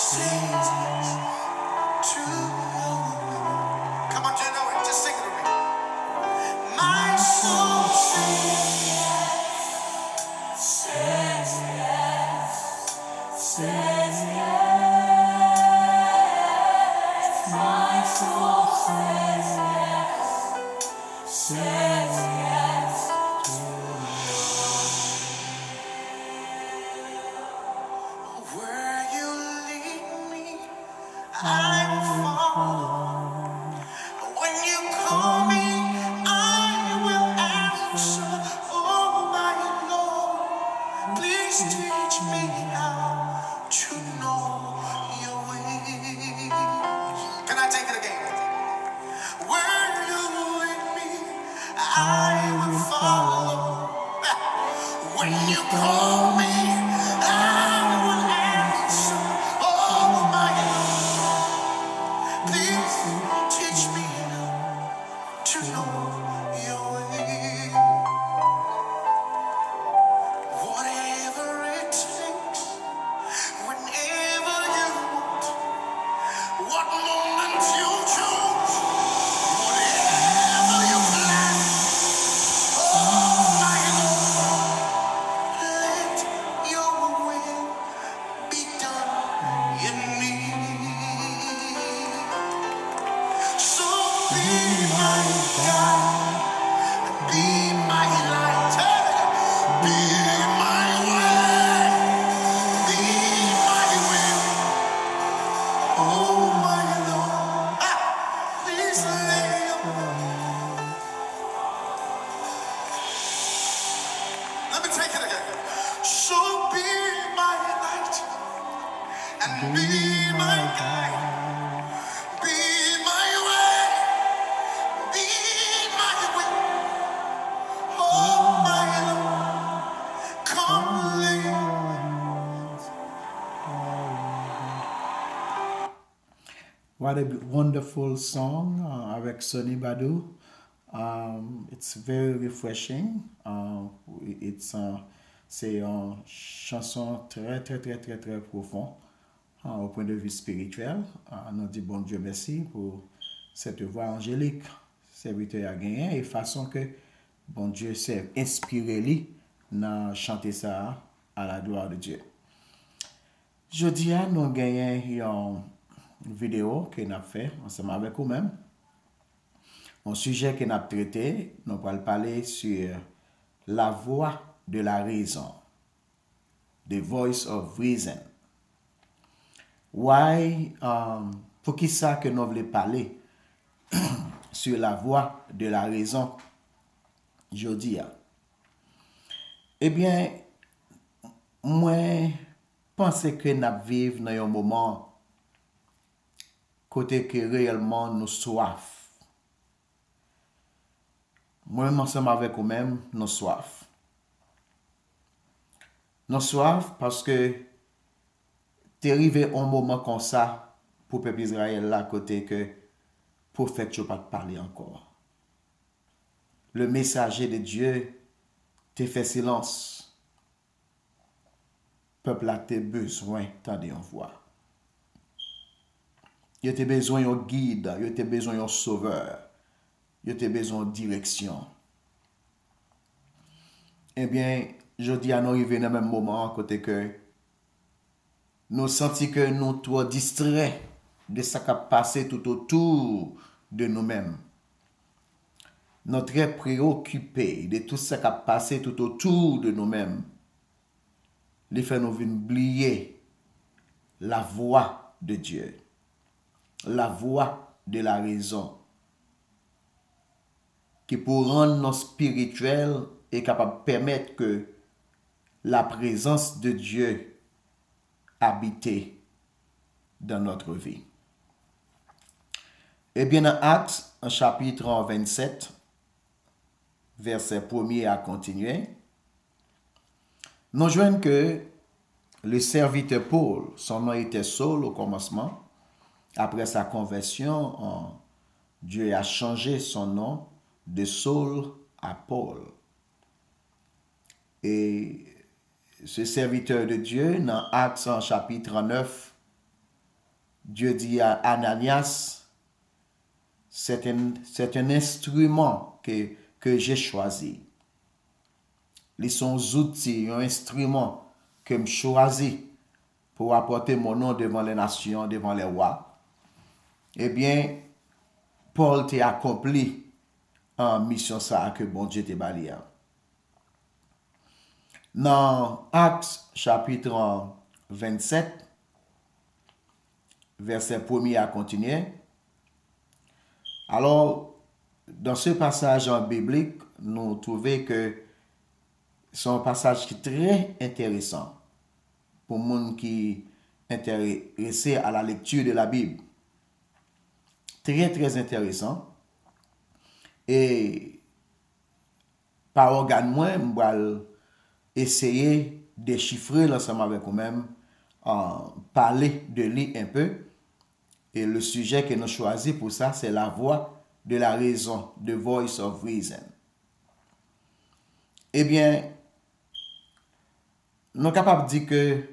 to come on, do you know it? Just sing it with me. My soul says yes. My soul says yes. Where you lead me, I will follow. When you call me, I will answer. Oh, my Lord, please teach me how to know your ways. Can I take it again? Where you lead me, I will follow. When you call me, I will answer. Oh, my Lord, please teach me to know your way. Whatever it takes, whenever you want, what moment you choose, whatever you plan, oh my Lord, let your will be done in me. So be my God, be my light, be my way, be my will, oh my Lord. Please lay Let me take it again. So be my light and be my guide, be my way, be my will, oh my Lord. Come lay. What a wonderful song avec Sonny Badu. It's very refreshing. C'est une chanson très, très, très, très, très profonde au point de vue spirituel. Nous disons bon Dieu merci pour cette voix angélique, serviteur à gagner, et façon que bon Dieu s'est inspiré lui dans chanter ça à la gloire de Dieu. Je dis à nous gagner une vidéo que nous avons fait ensemble avec vous-même. Un sujet que nous avons traité, nous allons parler sur la voix de la raison. The voice of reason. Why, pour qui ça que nous voulons parler sur la voix de la raison, je dis. Eh bien, moi, pense que nous vivons dans un moment côté que réellement nous soif. Moi, ensemble avec vous-même, nous soif. Nous soif parce que t'es arrivé un moment comme ça pour le peuple Israël là côté que le prophète ne pas parler encore. Le messager de Dieu t'a fait silence. Le peuple a besoin d'entendre une voix. Il a besoin d'un guide, il a besoin d'un sauveur, il a besoin de direction. Eh bien, je dis à nous arriver dans le même moment, côté que nous sentons que nous trop distraits de ce qui a passé tout autour de nous-mêmes. Nous très préoccupés de tout ce qui a passé tout autour de nous-mêmes. Les fait nous oublier la voix de Dieu, la voix de la raison, qui pour rendre nos spirituels est capable de permettre que la présence de Dieu habite dans notre vie. Eh bien, dans Actes, en chapitre 27, verset 1er à continuer, nous joignons que le serviteur Paul, son nom était Saul au commencement, après sa conversion, Dieu a changé son nom de Saul à Paul. Et ce serviteur de Dieu, dans Actes chapitre 9, Dieu dit à Ananias, c'est un instrument que j'ai choisi. Ils sont outils, un instrument que je choisi pour apporter mon nom devant les nations, devant les rois. Eh bien, Paul t'a accompli en mission ça que bon Dieu t'a bali. Dans Actes chapitre 27, verset 1er à continuer. Alors, dans ce passage biblique, nous trouvons que c'est un passage qui est très intéressant pour les gens qui sont intéressés à la lecture de la Bible. Très, très intéressant. Et par organe moi, je vais essayer de déchiffrer l'ensemble avec vous-même, parler de lui un peu. Et le sujet que nous choisi pour ça, c'est la voix de la raison, the voice of reason. Eh bien, nous sommes capables de dire que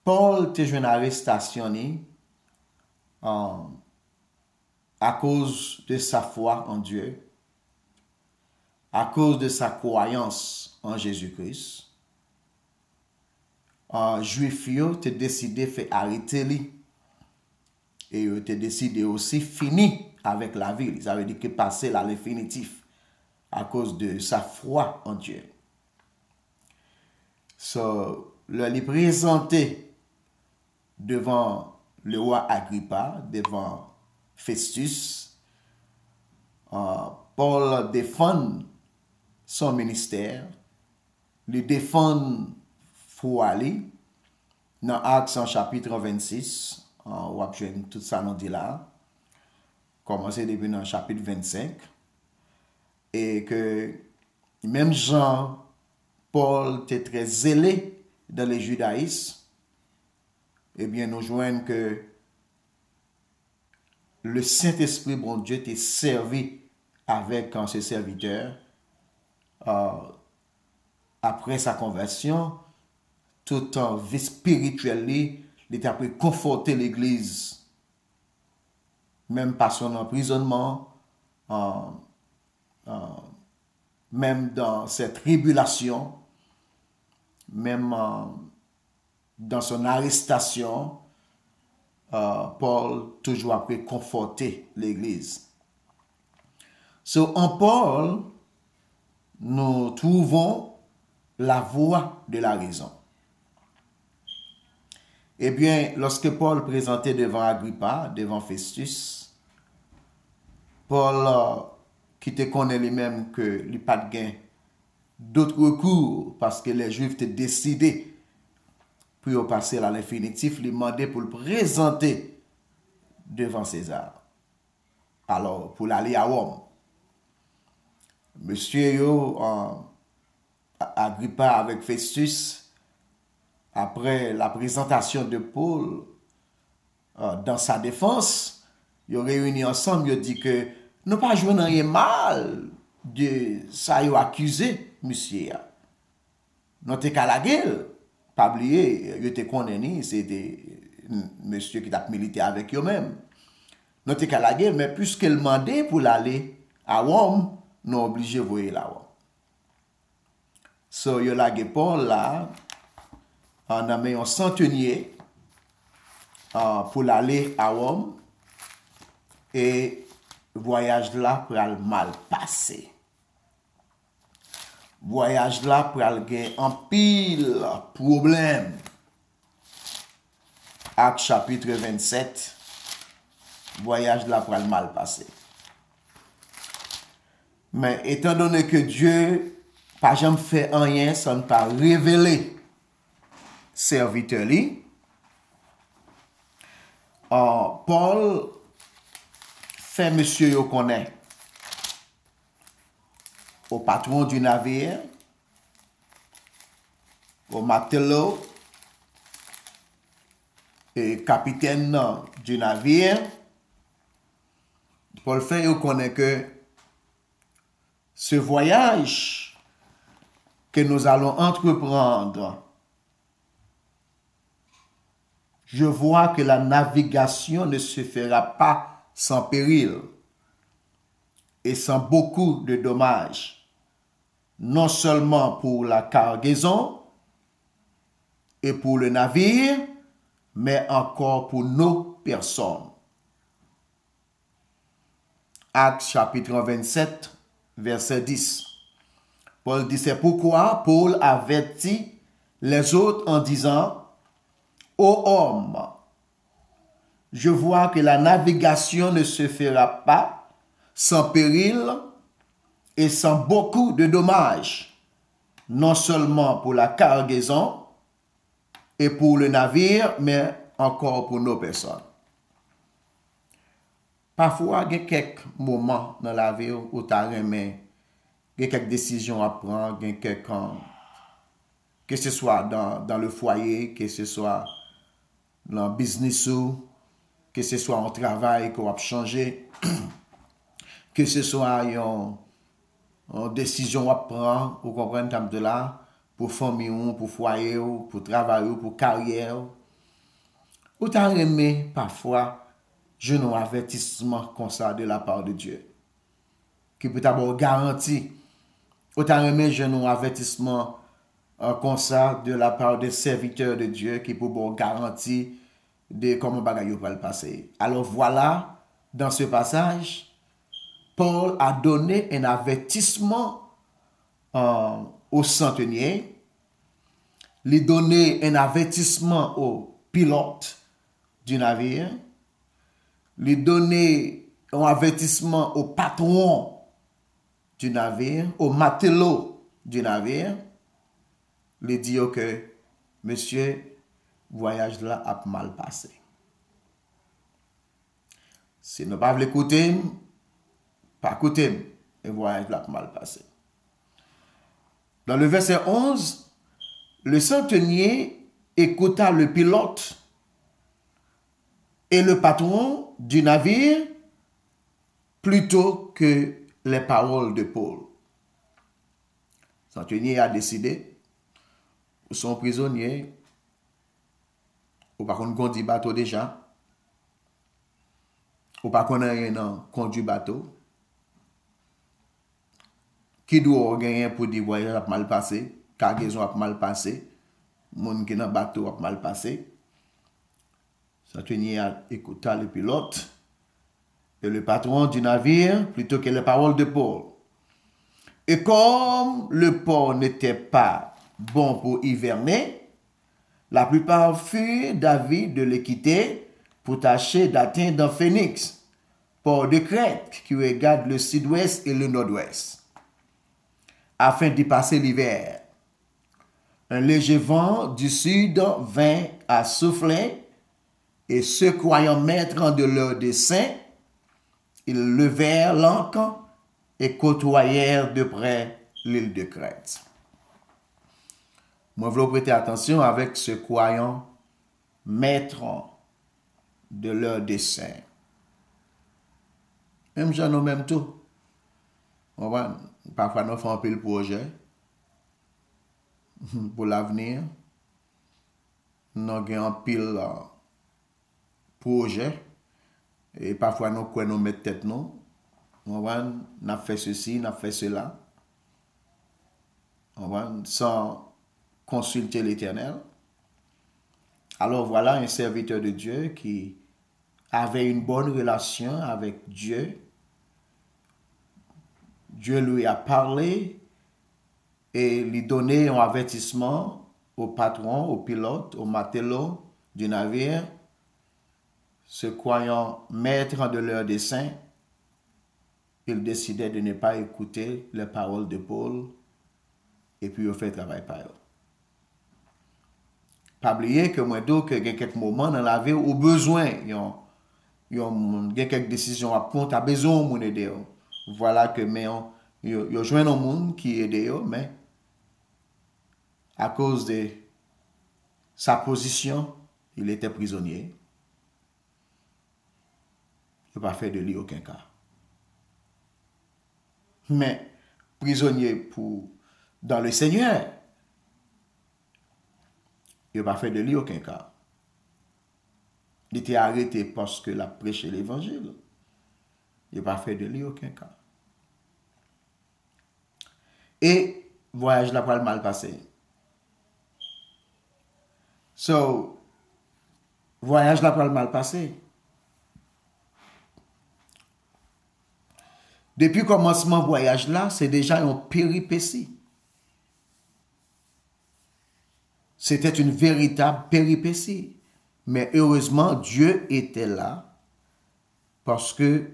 Paul te joué une arrestation à cause de sa foi en Dieu, à cause de sa croyance en Jésus-Christ. Juif yo te décidé de faire arrêter lui. Et yo te décidé aussi finir avec la vie. Ça veut dire que passer à l'infinitif à cause de sa foi en Dieu. So, le présenté devant le roi Agrippa, devant Festus, Paul défend son ministère, le défend foi ali. Dans Actes chapitre 26, on va jouer tout ça nous dit là. Commencer depuis dans chapitre 25. Et que même Jean, Paul était très zélé dans le judaïsme. Eh bien, nous joignons que le Saint-Esprit, bon Dieu, t'est servi avec ses serviteurs. Après sa conversion, tout en vie spirituelle, il était après conforter l'Église. Même par son emprisonnement, même dans cette tribulation, même dans son arrestation, Paul toujours après conforter l'Église. En Paul, nous trouvons la voix de la raison. Eh bien, lorsque Paul présentait devant Agrippa, devant Festus, Paul, qui te connaît lui-même que il n'y a pas de gain d'autres recours parce que les Juifs étaient décidés pour passer à l'infinitif, lui demandait pour le présenter devant César. Alors, pour aller à Rome, Monsieur Agrippa avec Festus, après la présentation de Paul dans sa défense, ils ont réuni ensemble, ils ont dit que nous pas joué rien mal de ça ils ont accusé monsieur. Nous t'es qu'à la gueule, pas oublier, ils étaient condamnés, c'était monsieur qui a milité avec eux-mêmes. Nous t'es qu'à la gueule, mais puisqu'il demandait pour aller à Rome, nous obligés de voyer là. So, il y a la Paul là, on a mis un centenier pour aller à Rome et voyage là pour aller mal passer. Voyage là pour aller en pile problème. Acte chapitre 27, voyage là pour aller mal passer. Mais étant donné que Dieu pas jamais fait rien sans ne pas révéler serviteur li, Paul fait monsieur yo connaît au patron du navire, au matelot et capitaine du navire. Paul fait yo connaît que ce voyage que nous allons entreprendre Je vois que la navigation ne se fera pas sans péril et sans beaucoup de dommages, non seulement pour la cargaison et pour le navire, mais encore pour nos personnes. Actes chapitre 27, verset 10. Paul dit, c'est pourquoi Paul avertit les autres en disant, ô hommes, je vois que la navigation ne se fera pas sans péril et sans beaucoup de dommages, non seulement pour la cargaison et pour le navire, mais encore pour nos personnes. Parfois, il y a quelques moments dans la vie où tu as remis, il y a quelques décisions à prendre, il y a quelques, que ce soit dans le foyer, que ce soit dans le business, que ce soit en travail qu'on a changé, que ce soit une décision à prendre, vous comprenez, comme de là, pour famille, pour foyer, pour travail, pour carrière. Ou t'as remis parfois, je n'ai un avertissement comme ça de la part de Dieu, qui peut avoir garanti. Ou t'as remis, je n'ai un avertissement comme ça de la part des serviteurs de Dieu, qui peut avoir garanti de comment bagaille va le passer. Alors voilà, dans ce passage, Paul a donné un avertissement au centenier, lui donné un avertissement au pilote du navire, lui donné un avertissement au patron du navire, au matelot du navire, lui dit que monsieur, voyage là a mal passé. Si nous ne pas l'écouter, pas écouter, et voyage là a mal passé. Dans le verset 11, le centenier écouta le pilote et le patron du navire plutôt que les paroles de Paul. Le centenier a décidé, son prisonnier, ou par contre conduit bateau déjà, ou par contre rien conduit bateau, qui doit gagner pour dire voyage a mal passé, cargaison a mal passé, monde qui dans bateau a mal passé. Centenier a écouté le pilote et le patron du navire plutôt que les paroles de Paul. Et comme le port n'était pas bon pour hiverner, la plupart furent d'avis de le quitter pour tâcher d'atteindre dans Phoenix, port de Crète qui regarde le sud-ouest et le nord-ouest, afin d'y passer l'hiver. Un léger vent du sud vint à souffler, et se croyant maîtres de leur dessein, ils levèrent l'ancre et côtoyèrent de près l'île de Crète. Moi, je veux prêter attention avec ce croyant maîtres de leur dessein. Même gens nous même tout. Parfois, nous faisons un peu le projet pour l'avenir. Nous avons un pile projet. Et parfois, nous croyons nous mettre tête nous. Nous avons fait ceci, nous avons fait cela. Sans consulter l'Éternel. Alors voilà un serviteur de Dieu qui avait une bonne relation avec Dieu. Dieu lui a parlé et lui donné un avertissement au patron, au pilote, au matelot du navire, se croyant maître de leur dessein. Il décidait de ne pas écouter les paroles de Paul et puis il fait travail par eux. Pas oublier que moi donc il y a quelques moments dans la vie où besoin il y a quelques décisions à prendre, tu as besoin de mon aider. Voilà que mais il y a joint un monde qui aide mais à cause de sa position, il était prisonnier. Il n'a pas fait de lui aucun cas. Mais prisonnier dans le Seigneur, il n'a pas fait de lui aucun cas. Il était arrêté parce que l'a prêché l'évangile. Il n'a pas fait de lui aucun cas. Et voyage là pas mal passé. So, voyage là pas mal passé. Depuis commencement voyage là, c'est déjà une péripétie. C'était une véritable péripétie. Mais heureusement, Dieu était là parce que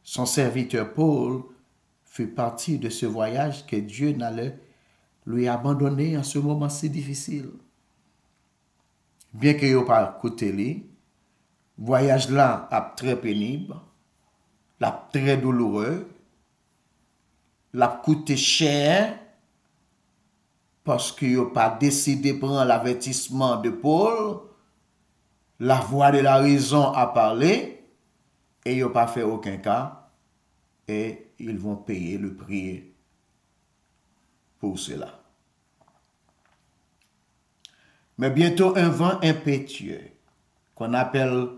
son serviteur Paul fait partie de ce voyage que Dieu n'allait lui abandonner en ce moment si difficile. Bien que yo pas côté lui, voyage là a très pénible, l'a très douloureux, l'a coûté cher parce que yo pas décidé de prendre l'avertissement de Paul, la voix de la raison a parlé et yo pas fait aucun cas et ils vont payer le prix pour cela. Mais bientôt un vent impétueux qu'on appelle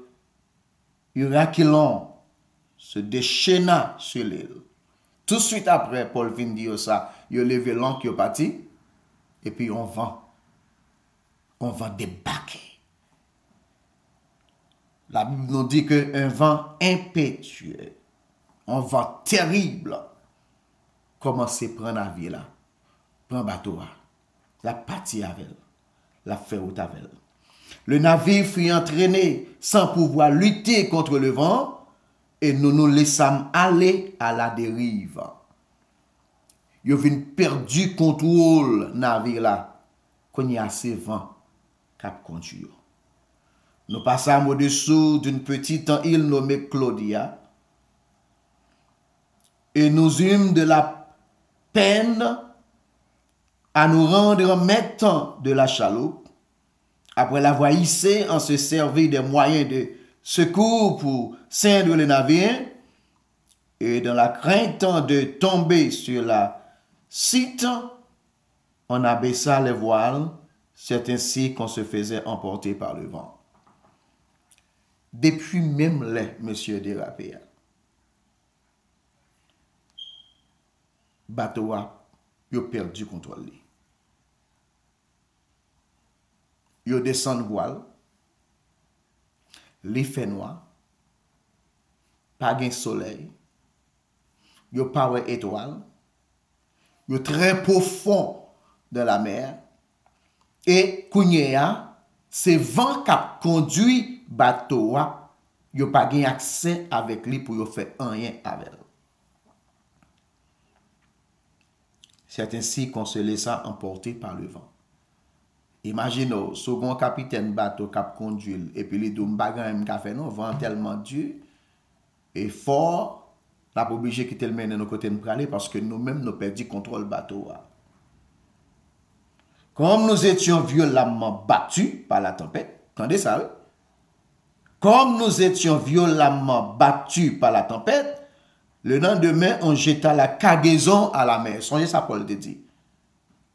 Huracilon se déchaîna sur l'île. Tout de suite après, Paul vient dire ça, il a levé l'ancre, il est parti, et puis on va débarquer. La Bible nous dit qu'un vent impétueux, un vent terrible, commence à prendre la vie là, prend bateau là, la partie avec elle, la fait route avec elle. Le navire fut entraîné sans pouvoir lutter contre le vent et nous nous laissâmes aller à la dérive. Yo vin perdu contrôle navire là, quand il y a ces vents cap conduire. Nous passâmes au-dessous d'une petite île nommée Claudia et nous eûmes de la peine à nous rendre maîtres de la chaloupe. Après l'avoir hissé, on se servit des moyens de secours pour ceindre le navire et dans la crainte de tomber sur la site, on abaissa les voiles, c'est ainsi qu'on se faisait emporter par le vent. Depuis même les monsieur dérapé, bateau a perdu contrôle. Yo descend voile, li fait noir, pas de soleil, yo pas de étoile, yo très profond dans la mer, et kounyea, c'est vent qui a conduit bateau, yo pas de accès avec lui pour yo faire rien avec elle. C'est ainsi qu'on se laissa emporter par le vent. Imaginez, second capitaine bateau cap conduit et puis les deux bagan qu'a fait non vent tellement dur et fort, la pas obligé quitter le mener nos côtés de praler parce que nous-mêmes nous perdu contrôle bateau. Comme nous étions violemment battus par la tempête, entendez ça, oui? Comme nous étions violemment battus par la tempête, le lendemain on jeta la cargaison à la mer. Songez ça Paul te dit.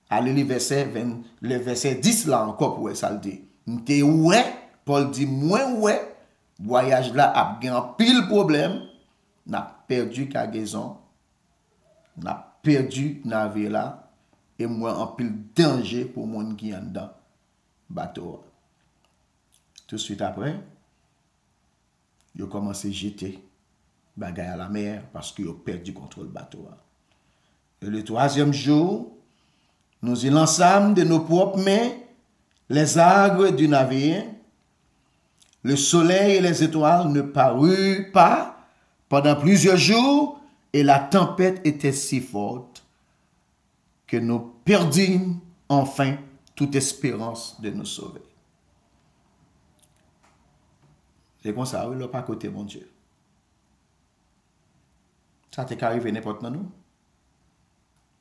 Allez le verset 10 là encore pour ça le dit. M'te ouais, Paul dit moi ouais, voyage là a grand pile problème, n'a perdu cargaison, n'a perdu navire là et moi en pile danger pour monde qui en dedans bateau. Tout de suite après, il a commencé à jeter bagaille à la mer parce qu'il a perdu contrôle bateau. Et le troisième jour, nous y lançâmes de nos propres mains les arbres du navire. Le soleil et les étoiles ne parurent pas pendant plusieurs jours et la tempête était si forte que nous perdîmes enfin toute espérance de nous sauver. C'est comme ça, il n'a pas côté mon Dieu. Ça t'est arrivé n'importe nous.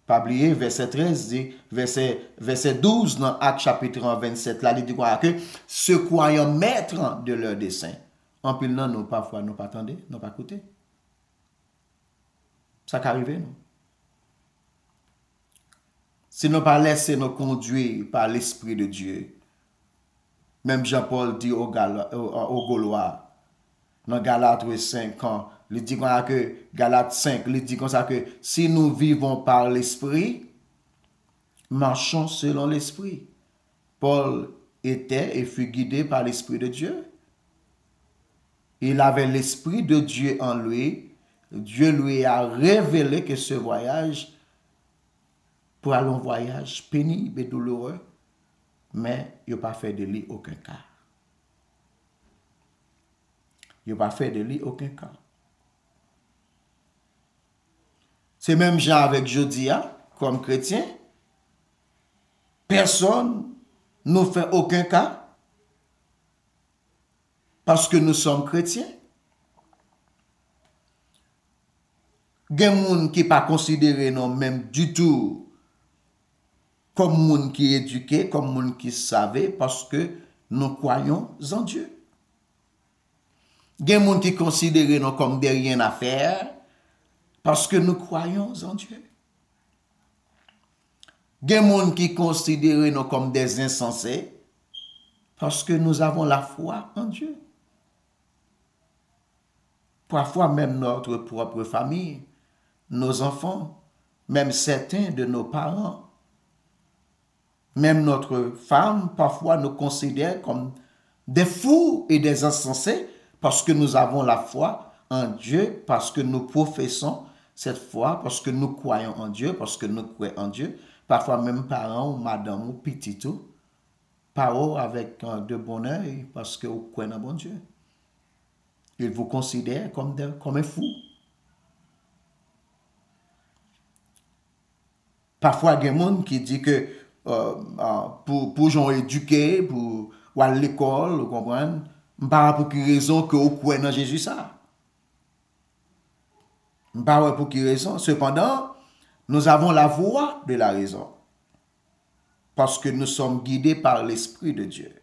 Pas oublier, verset 13 dit, verset 12 dans Actes chapitre 27, là, il dit quoi? Que se croyant maîtres de leur dessein, en pile non, nous parfois, nous pas attendez, nous pas écouter. Ça qui arrive, nous. Si nous pas laisser nous conduire par l'Esprit de Dieu, Même Jean-Paul dit aux Gaulois, dans Galates 5, quand il dit que Galates 5, il dit comme ça que si nous vivons par l'esprit, marchons selon l'esprit. Paul était et fut guidé par l'esprit de Dieu. Il avait l'esprit de Dieu en lui. Dieu lui a révélé que ce voyage pour aller un voyage pénible et douloureux, mais il n'a pas fait de lui aucun cas. Il n'a pas fait de lui aucun cas. C'est même genre avec Jodia, comme chrétien. Personne ne fait aucun cas parce que nous sommes chrétiens. Il y a des gens qui ne sont pas considérés non même du tout comme moun qui éduqué, comme moun qui savait, parce que nous croyons en Dieu. Il y a des gens qui considèrent nous comme des rien à faire, parce que nous croyons en Dieu. Il y a des gens qui considèrent nous comme des insensés, parce que nous avons la foi en Dieu. Parfois même notre propre famille, nos enfants, même certains de nos parents, même notre femme, parfois nous considère comme des fous et des insensés parce que nous avons la foi en Dieu, parce que nous professons cette foi, parce que nous croyons en Dieu, parce que nous croyons en Dieu. Parfois même parents ou madame ou petit tout, parlent avec de bon œil parce que vous croyez en bon Dieu. Ils vous considèrent comme un fou. Parfois, il y a des gens qui disent que pour gens éduqués, pour aller à l'école, vous comprenez, pas pour quelle raison que vous croyez dans Jésus ça. Pas pour quelle raison. Cependant, nous avons la voix de la raison. Parce que nous sommes guidés par l'Esprit de Dieu.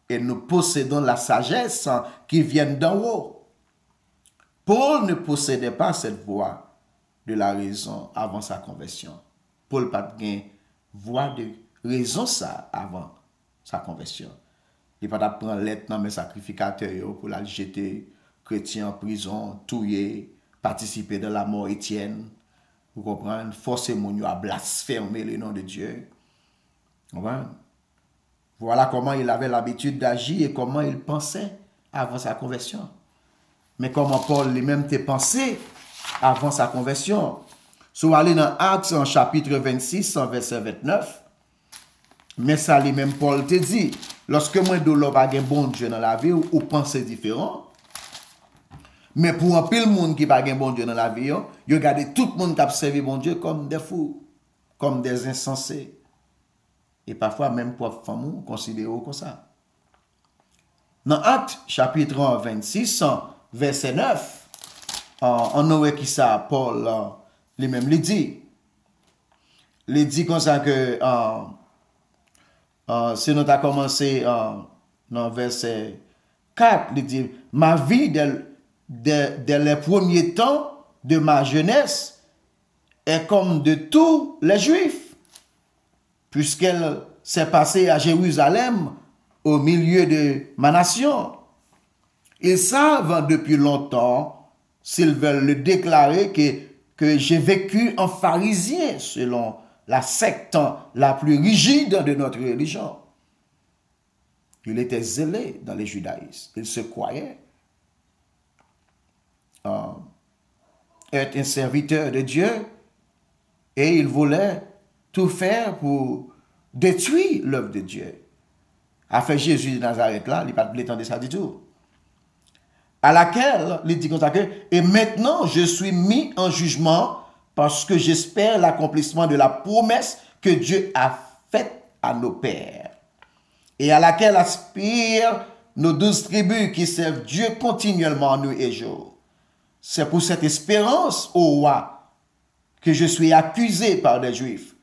Et nous possédons la sagesse qui vient d'en haut. Paul ne possédait pas cette voix de la raison avant sa conversion. Paul n'a pas de voix de raison ça avant sa conversion. Il n'a pas de prendre lettre dans mes sacrificateurs pour la jeter chrétien en prison, tuer, participer dans la mort Étienne. Vous comprenez? Forcer mon à blasphémer le nom de Dieu. Vous comprenez? Voilà comment il avait l'habitude d'agir et comment il pensait avant sa conversion. Mais comment Paul lui-même t'a pensé avant sa conversion. Si vous allez dans Actes en chapitre 26, en verset 29, mais ça lui-même Paul te dit, lorsque moi de l'homme a un bon Dieu dans la vie, ou pensez différent, mais pour un pile monde qui n'a pas un bon Dieu dans la vie, il regarde tout le monde qui a servi bon Dieu comme des fous, comme des insensés. Et parfois même pour femmes considérés comme ça. Dans Actes chapitre 26, verset 9, on aurait qui ça, Paul lui-même lui dit. Il dit comme ça que si nous avons commencé dans verset 4, il dit, ma vie dès les premiers temps de ma jeunesse est comme de tous les Juifs, puisqu'elle s'est passée à Jérusalem au milieu de ma nation. Ils savent depuis longtemps, s'ils veulent le déclarer, que j'ai vécu en pharisien selon la secte la plus rigide de notre religion. Il était zélé dans le judaïsme. Il se croyait être un serviteur de Dieu et il voulait tout faire pour détruire l'œuvre de Dieu. A fait Jésus de Nazareth là, il n'a pas de ça du tout. À laquelle, il dit comme ça que, et maintenant je suis mis en jugement parce que j'espère l'accomplissement de la promesse que Dieu a faite à nos pères, et à laquelle aspirent nos 12 tribus qui servent Dieu continuellement nuit et jour. C'est pour cette espérance, ô roi, que je suis accusé par des Juifs.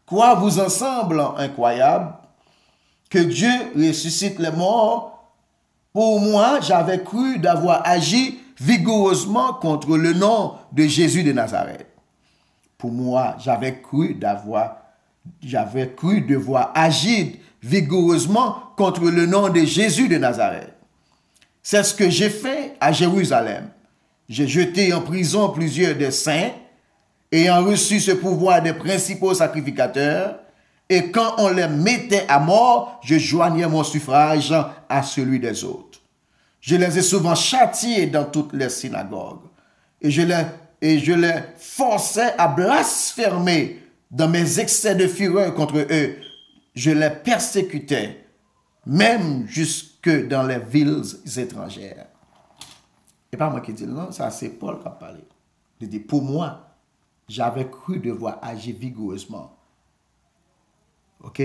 Quoi vous en semble incroyable que Dieu ressuscite les morts? Pour moi, j'avais cru d'avoir agi vigoureusement contre le nom de Jésus de Nazareth. Pour moi, j'avais cru devoir agir vigoureusement contre le nom de Jésus de Nazareth. C'est ce que j'ai fait à Jérusalem. J'ai jeté en prison plusieurs des saints, ayant reçu ce pouvoir des principaux sacrificateurs, et quand on les mettait à mort, je joignais mon suffrage à celui des autres. Je les ai souvent châtiés dans toutes les synagogues, et je les forçais à blasphémer dans mes excès de fureur contre eux. Je les persécutais, même jusque dans les villes étrangères. Et pas moi qui dis non, ça c'est Paul qui a parlé. Il dit, pour moi, j'avais cru devoir agir vigoureusement. Ok?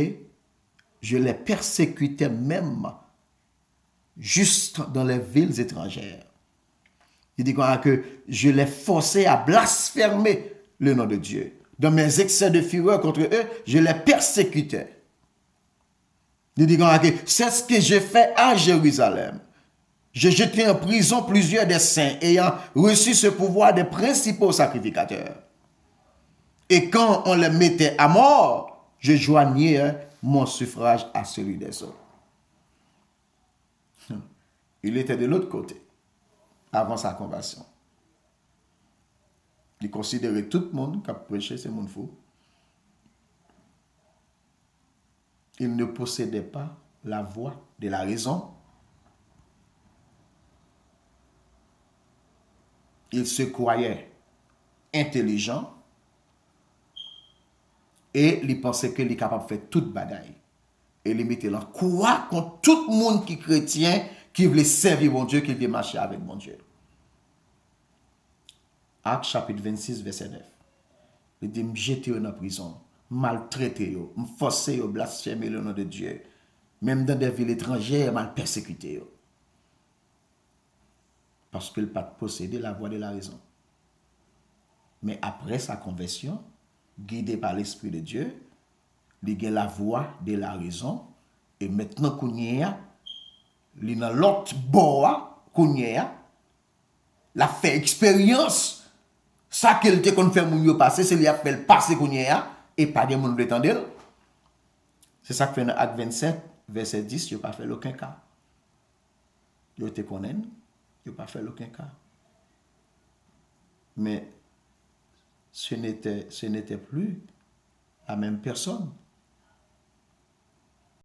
Je les persécutais même juste dans les villes étrangères. Il dit que je les forçais à blasphémer le nom de Dieu. Dans mes excès de fureur contre eux, je les persécutais. Il dit que c'est ce que j'ai fait à Jérusalem. J'ai jeté en prison plusieurs des saints ayant reçu ce pouvoir des principaux sacrificateurs. Et quand on les mettait à mort, je joignais mon suffrage à celui des autres. Il était de l'autre côté, avant sa conversion. Il considérait tout le monde qui a prêché, c'est mon fou. Il ne possédait pas la voix de la raison. Il se croyait intelligent et il pensait qu'il est capable de faire toute bagaille. Et il mettait là quoi contre tout le monde qui est chrétien, qui voulait servir mon Dieu, qui voulait marcher avec mon Dieu. Actes chapitre 26, verset 9. Il dit, me jeter dans la prison, maltraiter, me forcer à blasphémer le nom de Dieu. Même dans des villes étrangères, mal persécuter. Parce qu'il n'a pas possédé la voix de la raison. Mais après sa conversion, guidé par l'Esprit de Dieu, il a la voix de la raison. Et maintenant, qu'on y est, il est dans l'autre bord, qu'on y est, il a fait expérience. Ça qu'il te qu'on fait mon passer, c'est lui a fait le passer qu'on y est, et pas de monde l'étendel. C'est ça que fait dans Acte 27, verset 10, il n'a pas fait aucun cas. Il te connaît, il n'a pas fait aucun cas. Mais ce n'était plus la même personne.